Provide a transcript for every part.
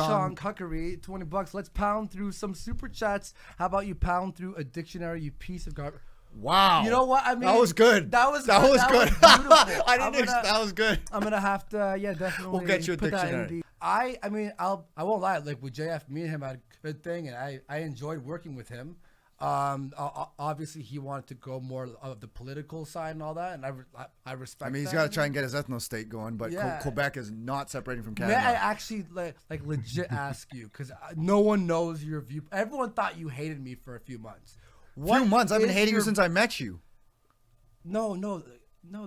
Sean Cuckery, $20. Let's pound through some super chats. How about you pound through a dictionary, you piece of garbage? Wow. You know what I mean? That was good. That was good. beautiful. That was good. I'm gonna have to, definitely. We'll get you a put that in dictionary. I mean, I won't lie. Like with JF, me and him had a good thing, and I enjoyed working with him. Obviously, he wanted to go more of the political side and all that, and I respect. I mean, he's that. got to try and get his ethnostate going, but Yeah. Quebec is not separating from May Canada. I actually like legit ask you, because no one knows your view. Everyone thought you hated me for a few months. Few months. I've been hating you since I met you. No,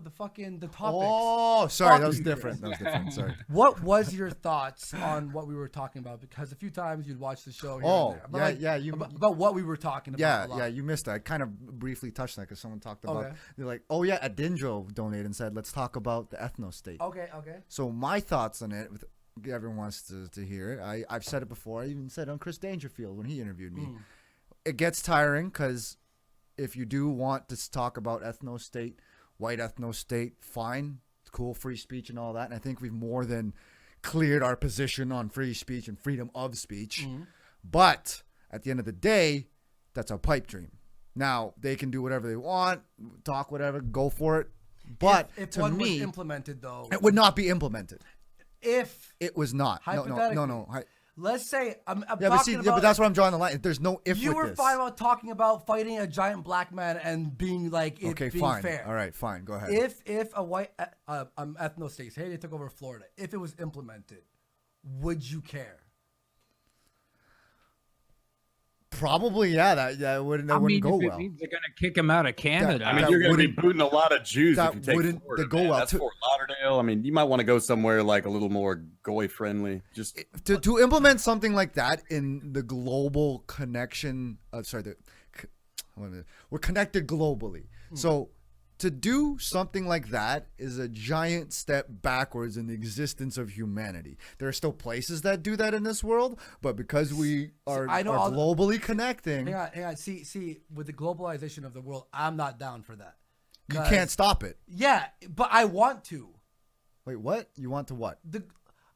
the topics. Oh, sorry, Fuck that was you, different. Chris. That was different. Sorry. What was your thoughts on what we were talking about? Because a few times you'd watch the show. Here and there. About what we were talking about. Yeah, you missed that. I kind of briefly touched that because someone talked about. Okay. They're like, oh yeah, Adindro donated and said, let's talk about the Ethnostate. Okay. So my thoughts on it, everyone wants to hear it. I've said it before. I even said it on Chris Dangerfield when he interviewed me. It gets tiring because if you do want to talk about ethnostate, white ethnostate, fine. It's cool, free speech and all that. And I think we've more than cleared our position on free speech and freedom of speech. But at the end of the day, that's a pipe dream. Now, they can do whatever they want, talk whatever, go for it. But if to one me, was implemented, though, it would not be implemented. If It was not. No. let's say I'm Yeah, talking about. but that's where I'm drawing the line. There's no if you with were this. fine about talking about fighting a giant black man and being like it Okay, being fine. fair. All right, fine. Go ahead. If a white ethnostate, hey, they took over Florida. If it was implemented, would you care? Probably, yeah. That wouldn't go if it well. means they're going to kick him out of Canada. I mean, That you're going to be wouldn't- booting a lot of Jews that if you take wouldn't Florida, go man. well. That's Fort Lauderdale. I mean, you might want to go somewhere like a little more goy friendly. Just To implement something like that in the global connection. We're connected globally. So to do something like that is a giant step backwards in the existence of humanity. There are still places that do that in this world, but because we are globally connecting, Hang on. See, with the globalization of the world, I'm not down for that. you can't stop it. Yeah, but I want to. Wait, what? You want to what?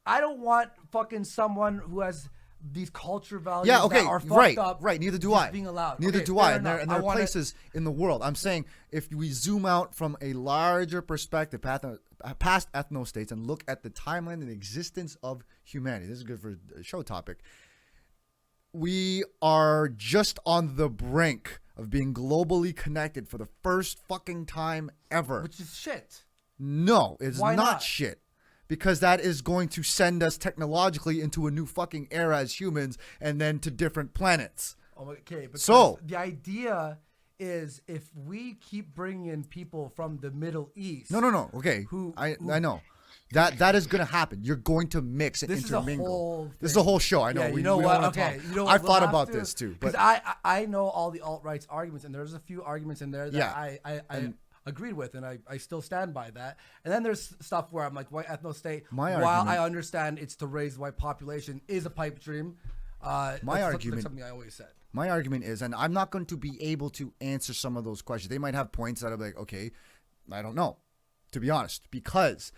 I don't want fucking someone who has these culture values Yeah, okay, that are fucked up. right. Neither do just I. Being allowed. Neither Okay, do I. fair And there enough. are places in the world. I'm saying if we zoom out from a larger perspective, past ethnostates, and look at the timeline and the existence of humanity. This is good for a show topic. We are just on the brink of being globally connected for the first fucking time ever. Which is shit. No, it's Why not not? shit. Because that is going to send us technologically into a new fucking era as humans and then to different planets. Okay, but So- the idea is if we keep bringing in people from the Middle East. No. Okay, I know. That is going to happen. You're going to mix and This is a intermingle. whole This is a whole show. I know. Yeah, We you know don't what? wanna Okay, talk. you know what? I've We'll thought have about to- this too. Because But I know all the alt-rights arguments, and there's a few arguments in there that Yeah. I agreed with, and I still stand by that. And then there's stuff where I'm like, white ethnostate, My while argument- I understand it's to raise the white population, is a pipe dream. That's argument- something I always said. my argument is, and I'm not going to be able to answer some of those questions. They might have points that I'm like, okay, I don't know, to be honest, because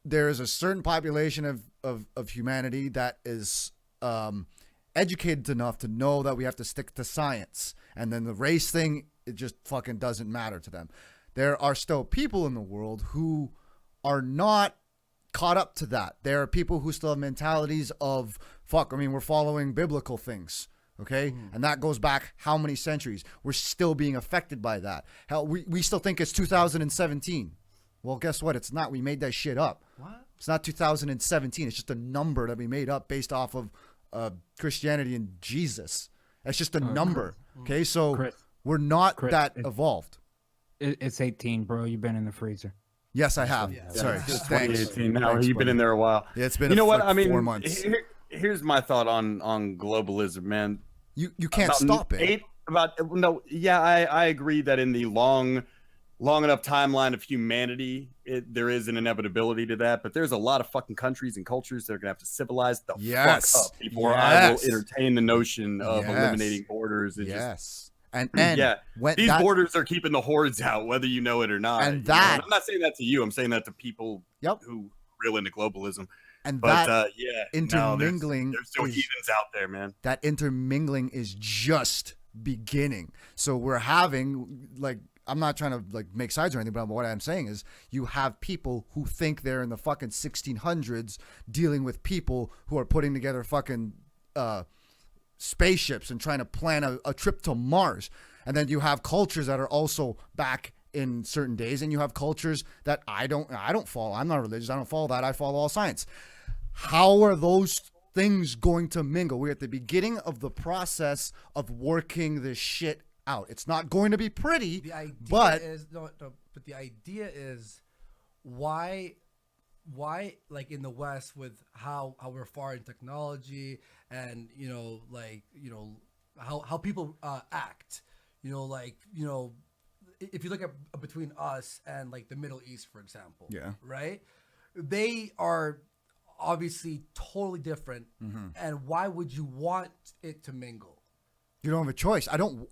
there is a certain population of humanity that is educated enough to know that we have to stick to science. And then the race thing, it just fucking doesn't matter to them. There are still people in the world who are not caught up to that. There are people who still have mentalities of, fuck, I mean, we're following biblical things. Okay. And that goes back how many centuries? We're still being affected by that. Hell, we still think it's 2017. Well, guess what? It's not. We made that shit up. What? It's not 2017. It's just a number that we made up based off of Christianity and Jesus. It's just a number. Okay. So Chris, we're not Chris, that evolved. It's 18, bro. You've been in the freezer. Yes, I have. Yeah. Sorry. Yeah. It's Thanks. 2018 now. Thanks, You've been buddy. in there a while. Yeah, it's been You know what? like I mean, 4 months. Here's my thought on globalism, man. You can't About stop it. I agree that in the long enough timeline of humanity, there is an inevitability to that. But there's a lot of fucking countries and cultures that are gonna have to civilize the Yes. fuck up before I will Yes. entertain the notion of Yes. eliminating borders. And Yes. And yeah, when these that, borders are keeping the hordes out, whether you know it or not. And you know? that- I'm not saying that to you. I'm saying that to people Yep. who are real into globalism. And But that yeah, intermingling there's still is- heathens out there, man. that intermingling is just beginning. So we're having, like, I'm not trying to like make sides or anything, but what I'm saying is you have people who think they're in the fucking 1600s dealing with people who are putting together fucking spaceships and trying to plan a trip to Mars. And then you have cultures that are also back in certain days, and you have cultures that I don't follow. I'm not religious. I don't follow that. I follow all science. How are those things going to mingle? We're at the beginning of the process of working this shit out. It's not going to be pretty, The idea but is but the idea is why like in the West with how we're far in technology and how people act, if you look at between us and like the Middle East, for example, Yeah. right, they are obviously totally different. And why would you want it to mingle? you don't have a choice. I'm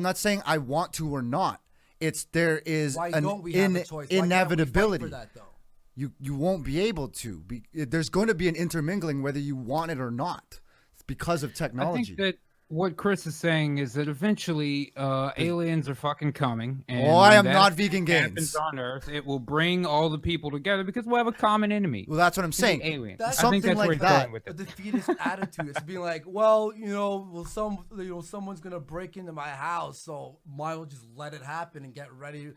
not saying I want to or not. There is Why an don't we have a choice? Why can't we fight inevitability. for that, though? You won't be able to. There's going to be an intermingling whether you want it or not. It's because of I technology. think that what Chris is saying is that eventually aliens are fucking coming. And Oh, I am when not that vegan happens gains. on Earth, it will bring all the people together because we'll have a common enemy. Well, that's what I'm saying. Aliens. That's I think something that's where like he's that. going with A it. defeatist attitude. It's being like, well, someone's gonna break into my house, so I will just let it happen and get ready.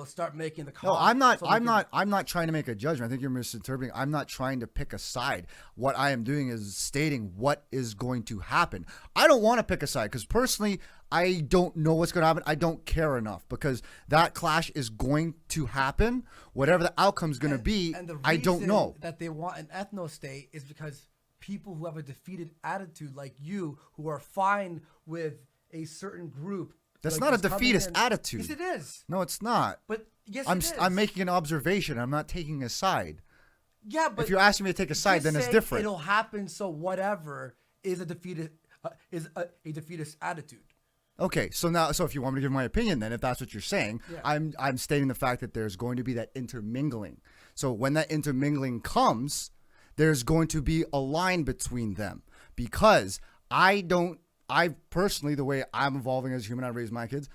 Start making the call. No, I'm not trying to make a judgment. I think you're misinterpreting. I'm not trying to pick a side. What I am doing is stating what is going to happen. I don't want to pick a side because personally, I don't know what's going to happen. I don't care enough because that clash is going to happen. Whatever the outcome is going to be, And the I don't reason know. that they want an ethnostate is because people who have a defeated attitude, like you, who are fine with a certain group. That's like, not a just coming defeatist in- attitude. Yes, it is. No, it's not. But yes, I'm it is. I'm making an observation. I'm not taking a side. Yeah, but If you're asking me to take a side, just then it's saying different. It'll happen. So whatever is a defeatist defeatist attitude. Okay, so if you want me to give my opinion, then if that's what you're saying, Yeah. I'm stating the fact that there's going to be that intermingling. So when that intermingling comes, there's going to be a line between them because I personally, the way I'm evolving as a human, I raise my kids,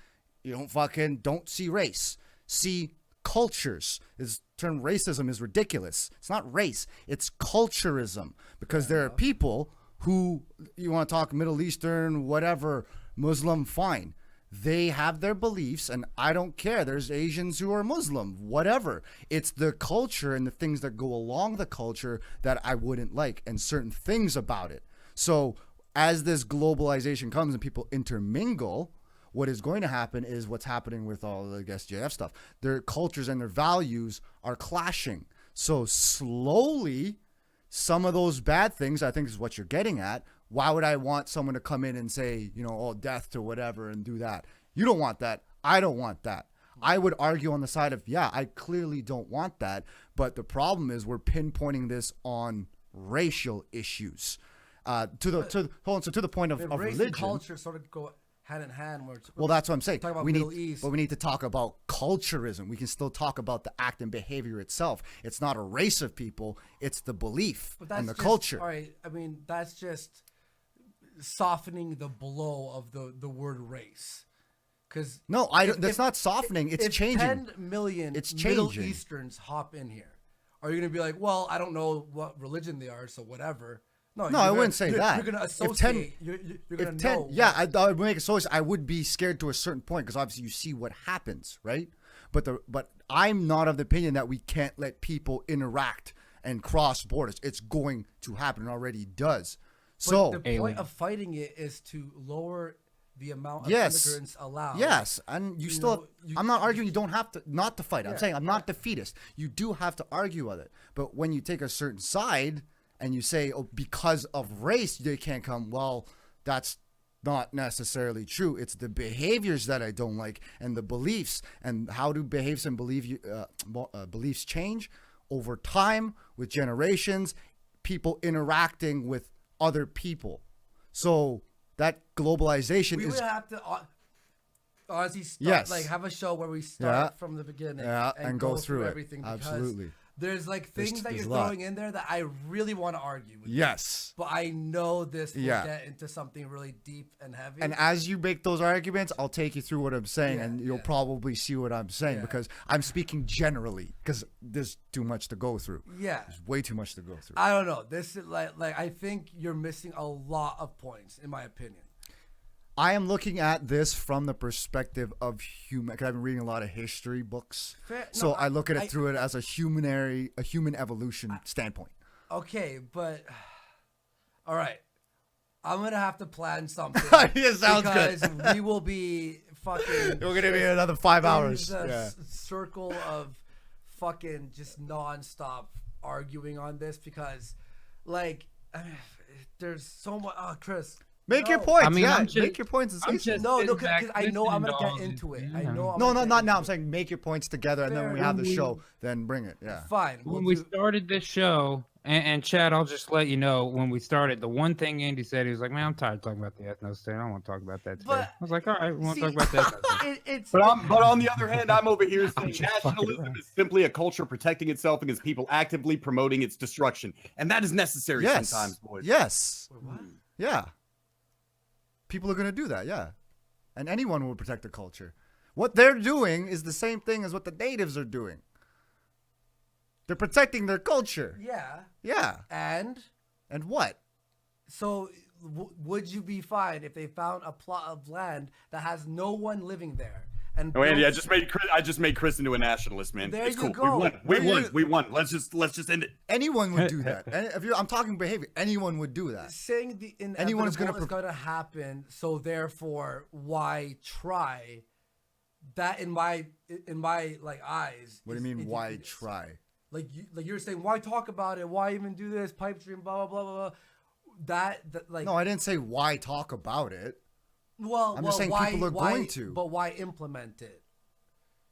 don't see race, see cultures. This term racism is ridiculous. It's not race, it's culturism because there are people who, you want to talk Middle Eastern, whatever, Muslim, fine. They have their beliefs, and I don't care. There's Asians who are Muslim, whatever. It's the culture and the things that go along the culture that I wouldn't like, and certain things about it. So as this globalization comes and people intermingle, what is going to happen is what's happening with all the, I guess, JF stuff. Their cultures and their values are clashing. So slowly, some of those bad things, I think is what you're getting at. Why would I want someone to come in and say, death to whatever and do that? You don't want that. I don't want that. I would argue on the side of, yeah, I clearly don't want that. But the problem is we're pinpointing this on racial issues. To the point of Race religion. and culture sort of go hand in hand. Well, that's what I'm saying. Talk about we Middle East. But we need to talk about culturism. We can still talk about the act and behavior itself. It's not a race of people. It's the belief But that's and the just, culture. All right, I mean that's just softening the blow of the word race. Because No, that's not softening. It's changing. 10 million It's Middle changing. Easterns hop in here. Are you going to be like, well, I don't know what religion they are, so whatever? No, No, I wouldn't say that. You're going to If 10 associate. You're going to know. Yeah, I would make a choice. I would be scared to a certain point because obviously you see what happens, right? But I'm not of the opinion that we can't let people interact and cross borders. It's going to happen. It already does. So But the point of fighting it is to lower the amount of Yes. immigrants allowed. yes, and you still. know, you- I'm not arguing. You don't have to not to fight. I'm Yeah, saying I'm not defeatist. You do have to argue with it. But when you take a certain side and you say, "Oh, because of race, they can't come," well, that's not necessarily true. It's the behaviors that I don't like and the beliefs. And how do beliefs and beliefs change over time with generations, people interacting with other people. So that globalization We is would have to honestly start, Yes. like have a show where we start from the beginning and go through it. everything. Because Absolutely. There's like things that there's you're a lot. throwing in there that I really want to argue with. Yes. But I know this will Yeah. get into something really deep and heavy. And as you make those arguments, I'll take you through what I'm saying, Yeah, and you'll yeah. probably see what I'm saying Yeah. because I'm speaking generally because there's too much to go through. yeah. There's way too much to go through. I don't know. This is like I think you're missing a lot of points, in my opinion. I am looking at this from the perspective of human. Cause I've been reading a lot of history books, Fair- so no, I look at it I- through it as a human evolution standpoint. Okay, but all right, I'm gonna have to plan something. Yeah, sounds good. Because we will be fucking. We're gonna be in another 5 hours. The Yeah. circle of fucking just nonstop arguing on this because, like, I mean, there's so much. Oh, Chris. Make your no. points. I mean, yeah, I'm just- make your points and say I'm something. just- No, sitting because back I know I'm gonna listening to get all into this, it. I yeah. know. I'm No, gonna not get now. I'm into saying make your points together, and then when we Fair. have the show, then bring it. Yeah. it. Fine. When we'll we do- started this show, and Chad, I'll just let you know, when we started, the one thing Andy said, he was like, man, I'm tired of talking about the Ethnostate. I don't want to talk about that today. But- I was like, all right, we want See, to talk about that. it's But on the other hand, I'm over here saying just fucking nationalism around. is simply a culture protecting itself against people actively promoting its destruction, and that is necessary Yes. sometimes, boys. Yes. Wait, what? Yeah. People are gonna do that. Yeah. And anyone will protect the culture. What they're doing is the same thing as what the natives are doing. They're protecting their culture. Yeah, Yeah. and And what? so would you be fine if they found a plot of land that has no one living there? And Oh, Andy, built- I just made Chris into a nationalist, man. There it's you cool. go. We won. Let's just end it. Anyone would do that. And if I'm talking behavior, anyone would do that. saying the Anyone is inevitable gonna is going to happen, so therefore why try? That in my like eyes. What do you is mean? Why ridiculous. try? Like you're saying, why talk about it? Why even do this pipe dream? Blah blah blah blah. Blah. That like No, I didn't say why talk about it. well, I'm just saying why, people are why, going to. But why implement it?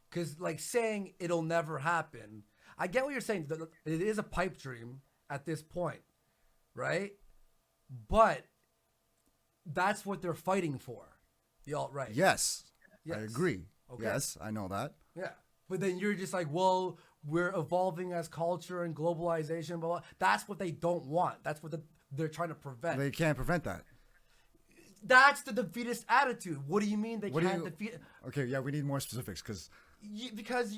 Because like saying it'll never happen. I get what you're saying. It is a pipe dream at this point, right? But that's what they're fighting for. The alt-right. Yes. I Yes. agree. Okay. Yes, I know that. Yeah. But then you're just like, well, we're evolving as culture and globalization, blah, blah. That's what they don't want. That's what they're trying to prevent. They can't prevent that. That's the defeatist attitude. What do you mean they What do can't you- defeat? Okay, yeah, we need more specifics because Because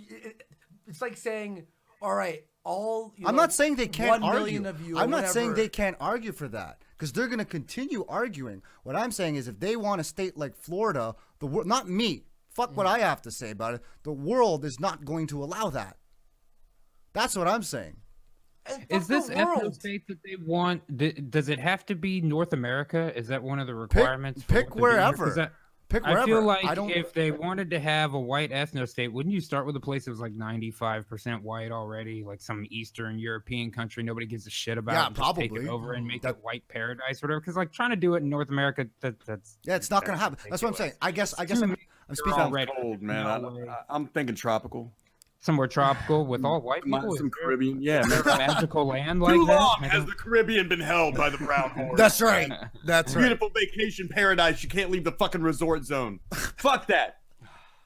it's like saying, all right, I'm not saying they can't 1 million argue. of you. I'm not saying whatever. they can't argue for that because they're going to continue arguing. What I'm saying is if they want a state like Florida, the world, not me, fuck what I have to say about it. The world is not going to allow that. That's what I'm saying. And Is fuck this the world. ethnostate that they want? Does it have to be North America? Is that one of the requirements? for pick what they're doing here? wherever. 'Cause Pick wherever. I feel like I don't. if they wanted to have a white ethnostate, wouldn't you start with a place that was like 95% white already, like some Eastern European country nobody gives a shit about? Yeah, and just take probably. it over and make That- it white paradise or whatever. Because like trying to do it in North America, that's yeah, it's not going to happen. That's what I'm saying. I guess I'm speaking all on. right. Cold, man. No way. I'm thinking tropical. Somewhere tropical with all white people. Some Is there Caribbean. Yeah, a man. magical land like Too that? long I has don't- the Caribbean been held by the brown horse. That's right. That's right. Beautiful vacation paradise. You can't leave the fucking resort zone. Fuck that.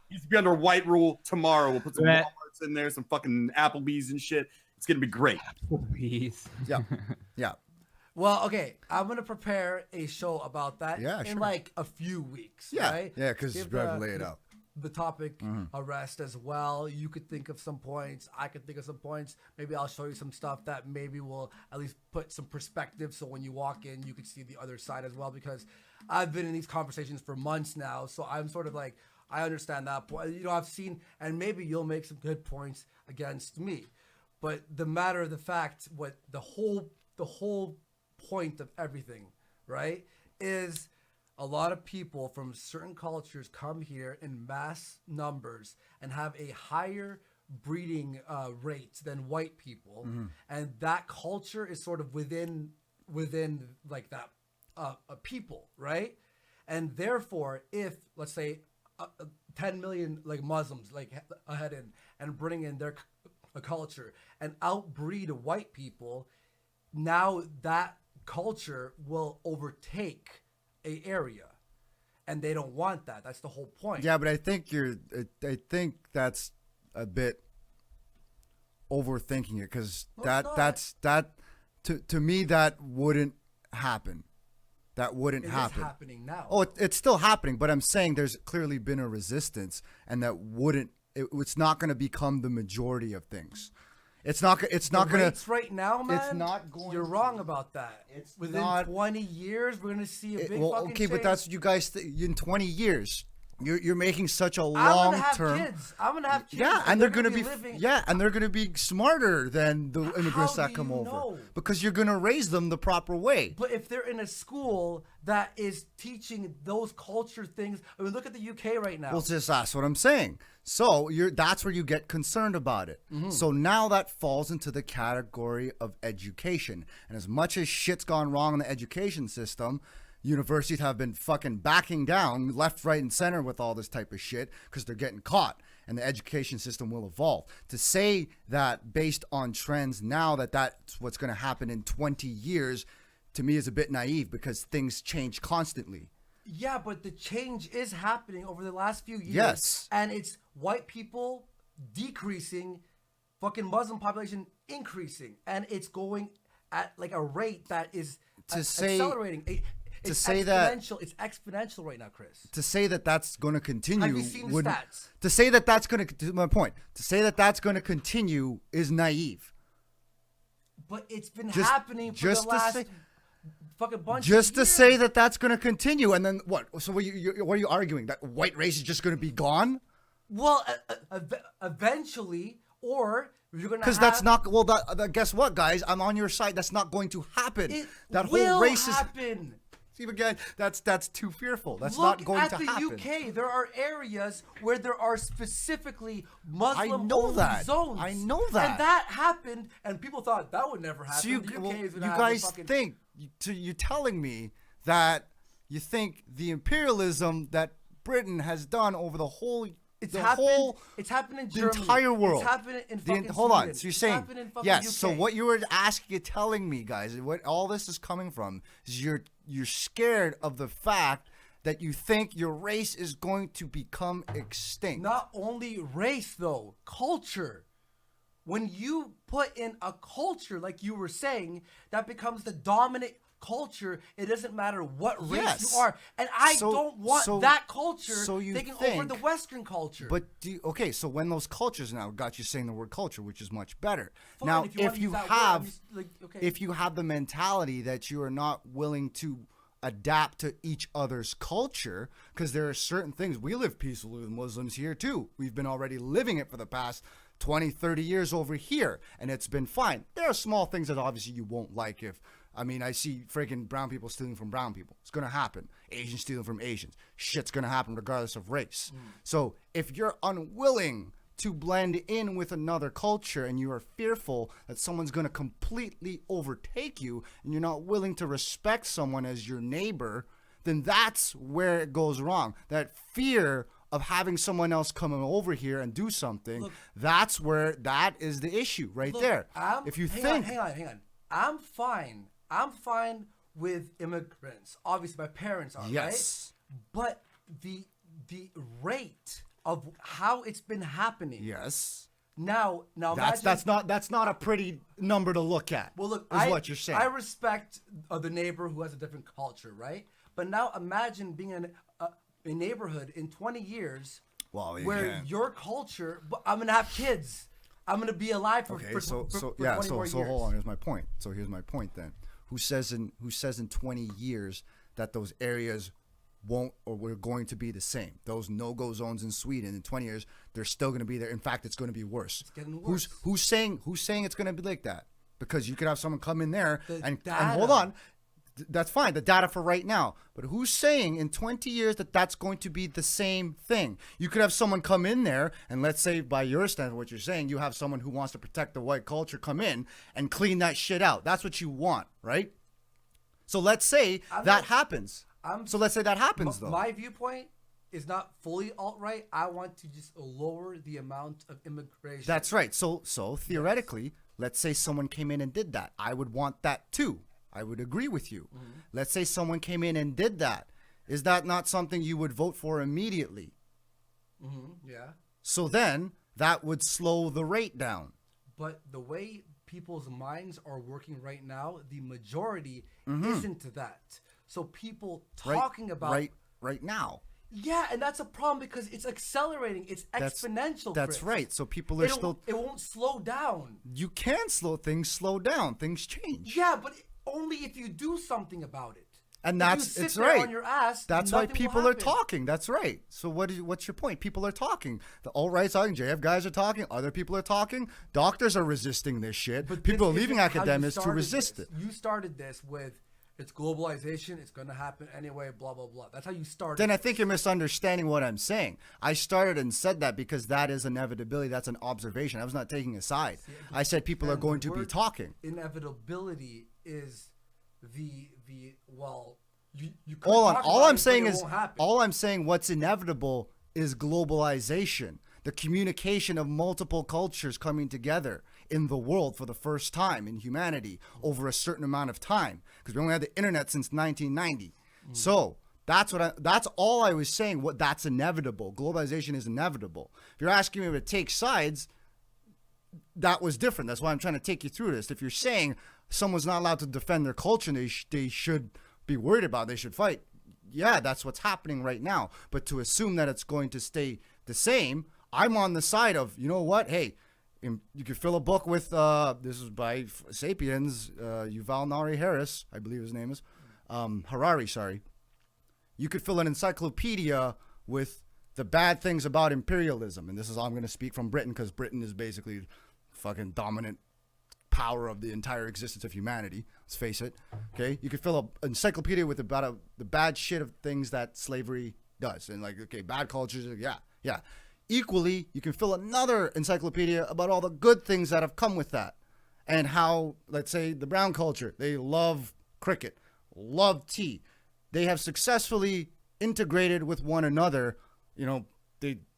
Used to be under white rule. Tomorrow we'll put some That- Walmarts in there, some fucking Applebee's and shit. It's gonna be great. Please. Yeah. Yeah. Well, okay, I'm gonna prepare a show about that Yeah, in sure. like a few weeks. Yeah. right? Yeah, because you Give gotta lay it out. the topic Mm-hmm. a rest as well. You could think of some points. I could think of some points. Maybe I'll show you some stuff that maybe will at least put some perspective. So when you walk in, you could see the other side as well. Because I've been in these conversations for months now, so I'm sort of like I understand that point. You know, I've seen, and maybe you'll make some good points against me. But the matter of the fact, what the whole point of everything, right, is a lot of people from certain cultures come here in mass numbers and have a higher breeding rate than white people, and that culture is sort of within like that a people, right? And therefore, if let's say 10 million like Muslims like head in and bring in their culture and outbreed white people, now that culture will overtake a area, and they don't want that. That's the whole point. Yeah, but I think I think that's a bit overthinking it because No, it's that to me that wouldn't happen. That wouldn't It is happen. happening now. Oh, it's still happening, but I'm saying there's clearly been a resistance, and that it's not going to become the majority of things. It's not going to. Rates right now, man. It's not going. You're wrong about that. It's within not, 20 years. We're gonna see a big well, fucking okay, change. but that's what you guys. In 20 years, you're making such a I'm long gonna have term. kids. I'm gonna have kids. Yeah, and they're gonna be living. and they're gonna be smarter than the immigrants How that do come you over know? because you're gonna raise them the proper way. But if they're in a school that is teaching those culture things, I mean, look at the UK right now. Well, that's what I'm saying. So that's where you get concerned about it. So now that falls into the category of education. And as much as shit's gone wrong in the education system, universities have been fucking backing down left, right, and center with all this type of shit because they're getting caught. And the education system will evolve. To say that based on trends now that's what's going to happen in 20 years, to me is a bit naive because things change constantly. Yeah, but the change is happening over the last few years. Yes. And it's white people decreasing, fucking Muslim population increasing. And it's going at like a rate that is accelerating. It's exponential right now, Chris. To say that that's going to continue. Have you seen the stats? To say that that's going to my point. To say that that's going to continue is naive. But it's been happening for the last fucking bunch of Just to years. say that that's going to continue, and then what? So what are you arguing? That white race is just going to be gone? Well, eventually, or you're going to Because that's not. Well, guess what, guys? I'm on your side. That's not going to happen. It That will whole race happen. See, again, that's too fearful. That's Look not going at to the happen. UK. There are areas where there are specifically Muslim I know that. zones. I know that. And that happened, and people thought that would never happen. So you, the UK well, is you gonna have guys a fucking... think you're telling me that you think the imperialism that Britain has done over the whole It's the happened. whole It's happened in the Germany. entire world. It's happened in fucking hold on. Sweden. So you're It's saying happened in fucking yes. UK. So what you were telling me, guys, what all this is coming from is you're scared of the fact that you think your race is going to become extinct. Not only race though, culture. When you put in a culture, like you were saying, that becomes the dominant culture. It doesn't matter what race Yes. you are, and I So- don't want so- that culture so you taking over think- the Western culture. But okay, so when those cultures now got you saying the word culture, which is much better. Fine, Now, wanna if use you that word, I'm have just like, okay. if you have the mentality that you are not willing to adapt to each other's culture, because there are certain things, we live peacefully with Muslims here too. We've been already living it for the past 20, 30 years over here, and it's been fine. There are small things that obviously you won't like. I see freaking brown people stealing from brown people. It's going to happen. Asians stealing from Asians. Shit's going to happen regardless of race. So if you're unwilling to blend in with another culture and you are fearful that someone's going to completely overtake you and you're not willing to respect someone as your neighbor, then that's where it goes wrong. That fear of having someone else come over here and do something, Look, that's where that is the issue right Look, there. hang If you on, think hang on. I'm fine with immigrants. Obviously, my parents are, yes, right? But the rate of how it's been happening. yes, Now that's imagine, that's not a pretty number to look at. Well, look, is what you're saying. I respect the neighbor who has a different culture, right? But now imagine being in a neighborhood in 20 years where your culture. But I'm gonna have kids. I'm gonna be alive for, Okay, for, so for 20 hold more years. on. Here's my point. So here's my point then. Who says in 20 years that those areas won't or we're going to be the same? Those no-go zones in Sweden in 20 years, they're still going to be there. In fact, it's going to be worse. It's getting worse. Who's saying it's going to be like that? Because you could have someone come in there and data. hold on. That's fine, the data for right now. But who's saying in 20 years that that's going to be the same thing? You could have someone come in there, and let's say by your standard, what you're saying, you have someone who wants to protect the white culture come in and clean that shit out. That's what you want, right? So let's say happens. So let's say that happens, though. My viewpoint is not fully alt-right. I want to just lower the amount of immigration. That's right. So theoretically, let's say someone came in and did that. I would want that too. I would agree with you. Mm-hmm. Let's say someone came in and did that. Is that not something you would vote for immediately? Mm-hmm. Yeah. So then that would slow the rate down. But the way people's minds are working right now, the majority Mm-hmm. isn't that. So people talking about right now. yeah, and that's a problem because it's accelerating. It's exponential. That's Chris. right. So people are It won't slow down. You can slow down. Things change. Yeah, but only if you do something about it. And If you that's sit it's there right. on your ass, That's why nothing will people are happen. talking. That's right. So what's your point? People are talking. The alt-right's talking. JF guys are talking. Other people are talking. Doctors are resisting this shit. But People are this leaving isn't how you academics to started resist this. it. You started this with it's globalization. It's gonna happen anyway. Blah blah blah. That's how you started. Then I think you're misunderstanding what I'm saying. I started and said that because that is inevitability. That's an observation. I was not taking a side. I said people are And going the to be word talking. Inevitability is the well. You could Hold on. talk All about I'm it, saying but it is, won't happen. all I'm saying, what's inevitable is globalization, the communication of multiple cultures coming together in the world for the first time in humanity over a certain amount of time, because we only had the internet since 1990. So that's all I was saying. That's inevitable. Globalization is inevitable. If you're asking me to take sides, that was different. That's why I'm trying to take you through this. If you're saying someone's not allowed to defend their culture, and they should be worried about it, they should fight. Yeah, that's what's happening right now. But to assume that it's going to stay the same, I'm on the side of, you know what? Hey, you could fill a book with, this is by Sapiens, Yuval Noah Harris, I believe his name is, Harari, sorry. You could fill an encyclopedia with the bad things about imperialism. And this is, I'm going to speak from Britain because Britain is basically fucking dominant power of the entire existence of humanity. Let's face it. Okay, you could fill an encyclopedia with about the bad shit of things that slavery does, and like, okay, bad cultures. Yeah. Equally, you can fill another encyclopedia about all the good things that have come with that, and how, let's say, the brown culture, they love cricket, love tea. They have successfully integrated with one another. You know,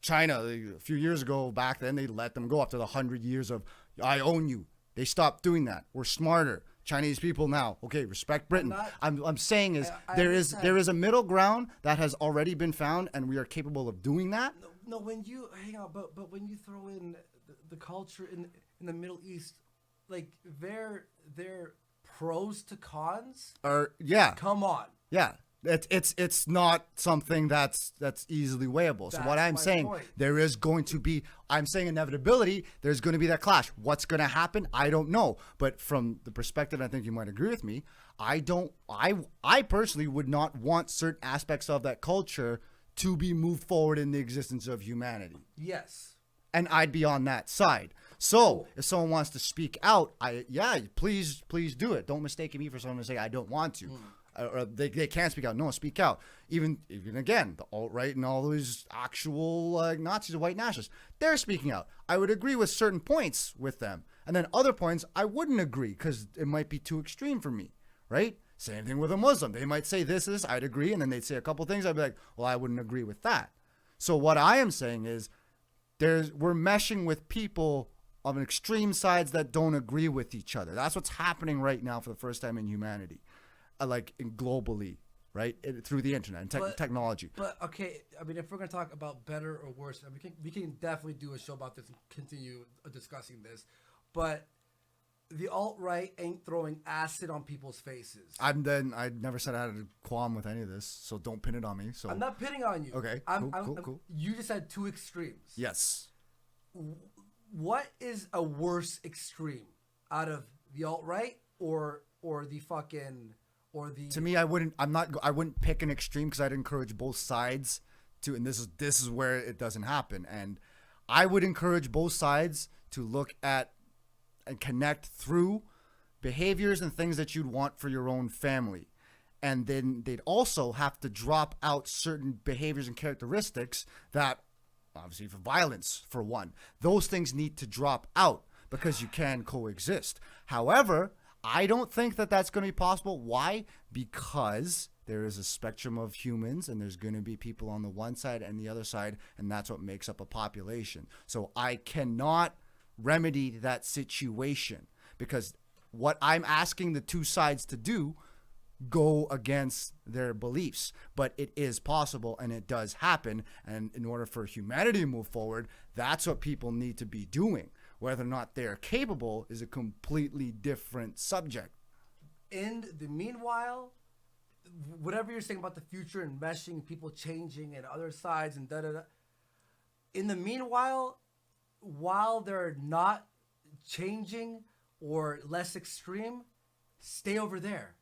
China a few years ago, back then, they let them go after the 100 years of I own you. They stopped doing that. We're smarter. Chinese people now, okay, respect Britain. I'm saying is there is a middle ground that has already been found, and we are capable of doing that. No, when you hang on, but when you throw in the culture in the Middle East, like their pros to cons. Yeah. Come on. Yeah. It's not something that's easily weighable. So what That's I'm my saying, point. there is going to be, I'm saying inevitability, there's going to be that clash. What's going to happen? I don't know. But from the perspective, I think you might agree with me, I personally would not want certain aspects of that culture to be moved forward in the existence of humanity. Yes. And I'd be on that side. So if someone wants to speak out, please do it. Don't mistake me for someone to say I don't want to. Or they can't speak out. No, speak out. Even again, the alt-right and all those actual Nazis and white nationalists, they're speaking out. I would agree with certain points with them. And then other points, I wouldn't agree because it might be too extreme for me, right? Same thing with a Muslim. They might say this, I'd agree. And then they'd say a couple things. I'd be like, well, I wouldn't agree with that. So what I am saying is we're meshing with people on extreme sides that don't agree with each other. That's what's happening right now for the first time in humanity. Globally, right? Through the internet and technology. But okay, I mean, if we're gonna talk about better or worse, I mean, we can definitely do a show about this and continue discussing this. But the alt-right ain't throwing acid on people's faces. I never said I had a qualm with any of this, so don't pin it on me. So I'm not pitting on you. Okay, cool. You just had two extremes. Yes. What is a worse extreme out of the alt-right or the fucking or the? To me, I wouldn't pick an extreme because I'd encourage both sides to, and this is where it doesn't happen. And I would encourage both sides to look at and connect through behaviors and things that you'd want for your own family. And then they'd also have to drop out certain behaviors and characteristics that, obviously, for violence, for one, those things need to drop out because you can coexist. However, I don't think that that's going to be possible. Why? Because there is a spectrum of humans, and there's going to be people on the one side and the other side, and that's what makes up a population. So I cannot remedy that situation because what I'm asking the two sides to do go against their beliefs. But it is possible, and it does happen. And in order for humanity to move forward, that's what people need to be doing. Whether or not they're capable is a completely different subject. In the meanwhile, whatever you're saying about the future and meshing, people changing and other sides and da-da-da, in the meanwhile, while they're not changing or less extreme, stay over there.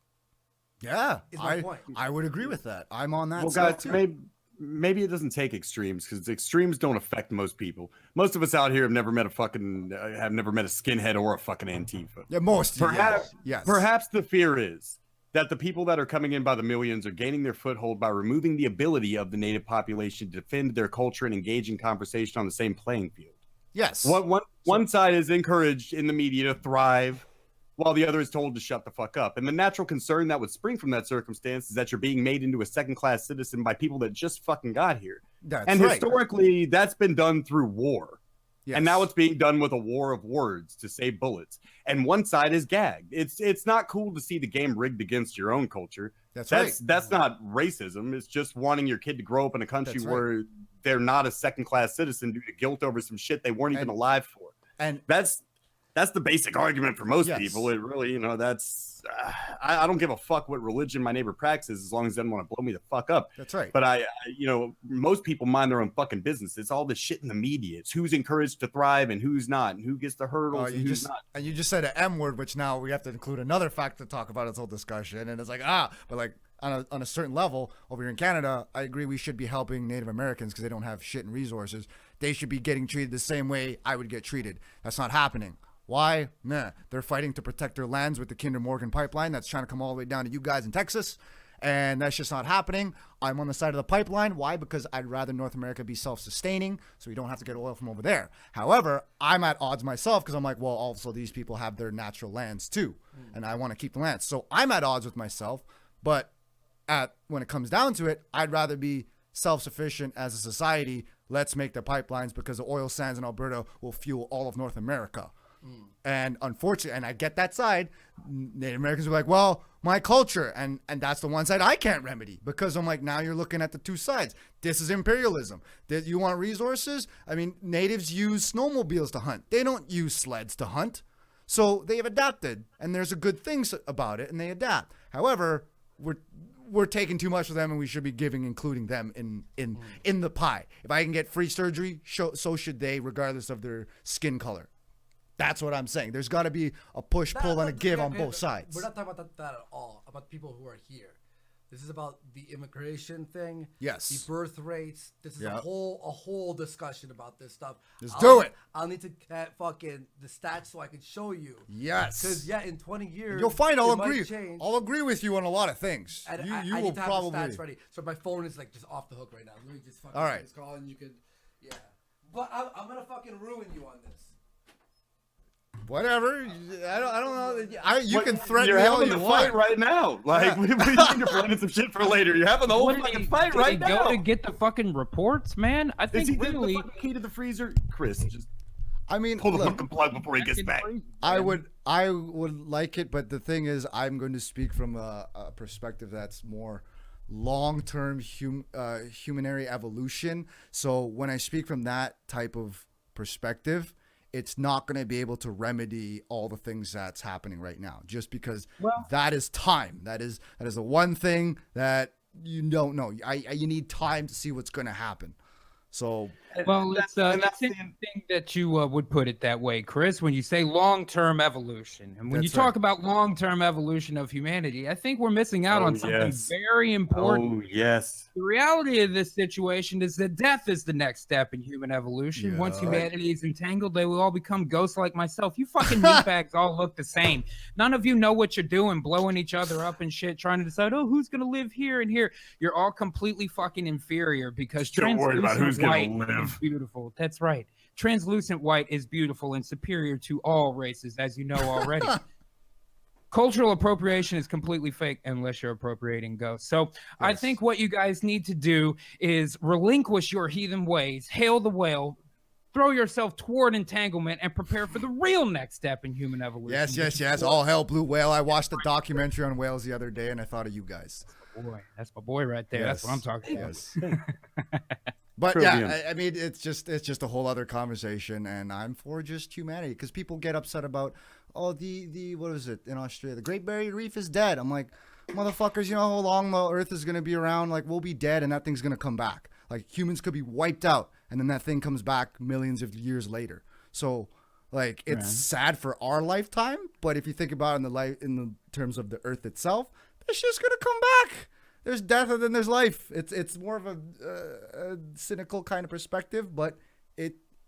Yeah, Is my point. I would agree with that. I'm on that Well, side guys, too. maybe it doesn't take extremes because extremes don't affect most people. Most of us out here have never met a skinhead or a fucking Antifa. Yeah, most. Perhaps, yes. perhaps the fear is that the people that are coming in by the millions are gaining their foothold by removing the ability of the native population to defend their culture and engage in conversation on the same playing field. Yes. One side is encouraged in the media to thrive, while the other is told to shut the fuck up. And the natural concern that would spring from that circumstance is that you're being made into a second-class citizen by people that just fucking got here. That's right. Historically, that's been done through war. Yes. And now it's being done with a war of words to save bullets. And one side is gagged. It's not cool to see the game rigged against your own culture. That's right. That's not racism. It's just wanting your kid to grow up in a country That's right. where they're not a second-class citizen due to guilt over some shit they weren't even alive for. And That's the basic argument for most Yes. people. It really, that's I don't give a fuck what religion my neighbor practices as long as they don't want to blow me the fuck up. that's right. But most people mind their own fucking business. It's all this shit in the media. It's who's encouraged to thrive and who's not, and who gets the hurdles and who's not. And you just said an M word, which now we have to include another fact to talk about this whole discussion. And it's like, but like on a certain level over here in Canada, I agree we should be helping Native Americans because they don't have shit and resources. They should be getting treated the same way I would get treated. That's not happening. Why? Nah, they're fighting to protect their lands with the Kinder Morgan pipeline that's trying to come all the way down to you guys in Texas. And that's just not happening. I'm on the side of the pipeline. Why? Because I'd rather North America be self-sustaining so we don't have to get oil from over there. However, I'm at odds myself because I'm like, well, also these people have their natural lands too. And I want to keep the lands. So I'm at odds with myself. But when it comes down to it, I'd rather be self-sufficient as a society. Let's make the pipelines because the oil sands in Alberta will fuel all of North America. And unfortunately, and I get that side, Native Americans are like, well, my culture, and that's the one side I can't remedy because I'm like, now you're looking at the two sides. This is imperialism. You want resources? I mean, natives use snowmobiles to hunt. They don't use sleds to hunt. So they have adapted, and there's a good things about it, and they adapt. However, we're taking too much of them, and we should be including them in the pie. If I can get free surgery, so should they, regardless of their skin color. That's what I'm saying. There's got to be a push, pull, and a give on both sides. We're not talking about that at all, about people who are here. This is about the immigration thing. Yes. The birth rates. This is a whole discussion about this stuff. Do it. I'll need to get fucking the stats so I can show you. Yes. Because in 20 years, you'll find I'll it might agree. change. I'll agree with you on a lot of things. And you I will need to have probably. the stats ready. So my phone is like just off the hook right now. Let me just fucking All right. this call and you could, But I'm gonna fucking ruin you on this. Whatever. I don't know. You can threaten You're me all having you the want. fight right now. Like we need to plan some shit for later. You're having the whole fucking fight right Did they now. go to get the fucking reports, man? I Is think he getting really. the fucking key to the freezer? Chris, just I mean, pull the look, fucking plug before he gets back. I would like it, but the thing is, I'm going to speak from a perspective that's more long-term humanitarian evolution. So when I speak from that type of perspective, it's not going to be able to remedy all the things that's happening right now, just because that is time. That is the one thing that you don't know. You need time to see what's going to happen. So, Well, it's interesting that you would put it that way, Chris, when you say long-term evolution. And when That's you talk about long-term evolution of humanity, I think we're missing out on something very important. Oh, yes. The reality of this situation is that death is the next step in human evolution. Yeah. Once humanity is entangled, they will all become ghosts like myself. You fucking meatbags all look the same. None of you know what you're doing, blowing each other up and shit, trying to decide, who's going to live here and here. You're all completely fucking inferior because Don't worry about who's translucent gonna white live. is beautiful. That's right. Translucent white is beautiful and superior to all races, as you know already. Cultural appropriation is completely fake unless you're appropriating ghosts. So I think what you guys need to do is relinquish your heathen ways, hail the whale, throw yourself toward entanglement, and prepare for the real next step in human evolution. yes. All hell, blue whale. I watched a documentary on whales the other day, and I thought of you guys. Boy, that's my boy right there. That's what I'm talking about. Yes. But Trillion. yeah, I mean, it's just a whole other conversation, and I'm for just humanity because people get upset about, oh, the what is it in Australia? The Great Barrier Reef is dead. I'm like, motherfuckers, you know how long the Earth is gonna be around? Like, we'll be dead, and that thing's gonna come back. Like, humans could be wiped out, and then that thing comes back millions of years later. So, like, it's sad for our lifetime, but if you think about it in the terms of the Earth itself, it's just gonna come back. There's death and then there's life. It's more of a cynical kind of perspective, but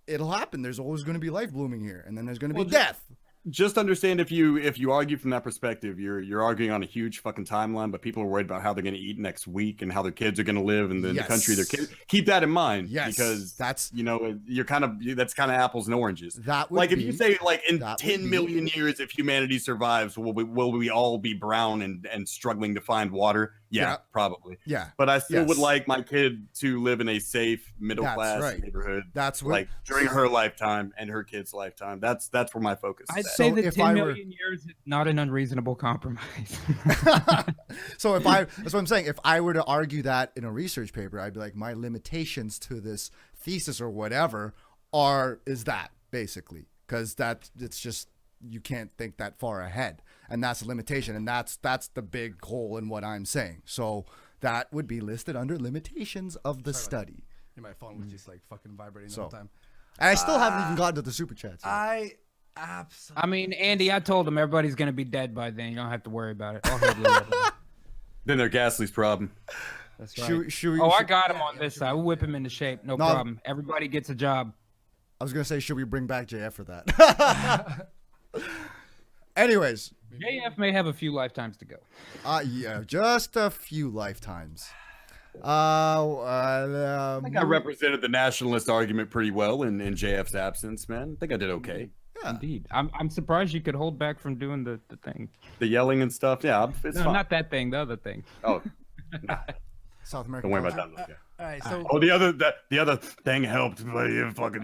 it'll happen. There's always going to be life blooming here, and then there's going to be death. Just understand if you argue from that perspective, you're arguing on a huge fucking timeline, but people are worried about how they're going to eat next week and how their kids are going to live in the country they're kids. Keep that in mind, because that's you're that's kind of apples and oranges. That would like if be, you say like in 10 million years, if humanity survives, will we all be brown and struggling to find water? Yeah, probably. Yeah, but I still would like my kid to live in a safe middle class neighborhood. That's what, like during her lifetime and her kid's lifetime. That's where my focus is. I'd say that 10 million years is not an unreasonable compromise. So that's what I'm saying. If I were to argue that in a research paper, I'd be like, my limitations to this thesis or whatever is that basically, because it's just, you can't think that far ahead, and that's a limitation, and that's the big hole in what I'm saying. So that would be listed under limitations of the study. My phone was just like fucking vibrating the whole time. And I still haven't even gotten to the super chats yet. I mean, Andy, I told him everybody's gonna be dead by then. You don't have to worry about it. I'll handle it. Then they're Ghastly's problem. That's right. I got him on this side. We'll whip him into shape. No problem. Everybody gets a job. I was gonna say, should we bring back JF for that? Anyways, JF may have a few lifetimes to go. Yeah, just a few lifetimes. I think I represented the nationalist argument pretty well in JF's absence, man. I think I did okay. Yeah. Indeed. I'm surprised you could hold back from doing the thing. The yelling and stuff. Yeah, it's fine. Not that thing. The other thing. Oh, nah. South America. Don't worry about that. All right, so the other thing helped, but you fucking